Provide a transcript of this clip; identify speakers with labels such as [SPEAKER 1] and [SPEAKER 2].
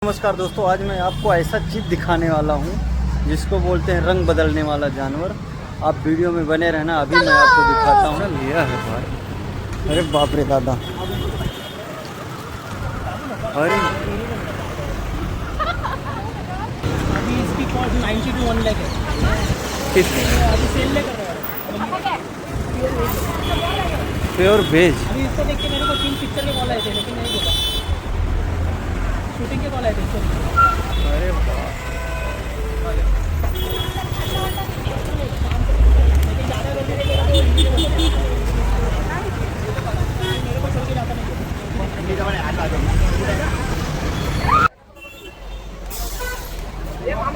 [SPEAKER 1] नमस्कार दोस्तों, आज मैं आपको ऐसा चीज़ दिखाने वाला हूँ जिसको बोलते हैं रंग बदलने वाला जानवर। आप वीडियो में बने रहना, अभी मैं आपको दिखाता हूँ। लिया है भाई, अरे बाप रे दादा, अरे
[SPEAKER 2] अभी इसकी कॉस्ट 90 to 1 लाख है।
[SPEAKER 1] किस
[SPEAKER 2] अभी सेल ले कर रहा है।
[SPEAKER 1] Pure veg.
[SPEAKER 2] अभी इसको देख के मेरे को 3 पिक्चर के कॉल आए थे, लेकिन नहीं बोला, शूटिंग के कॉल आए थे।
[SPEAKER 1] अरे वाह।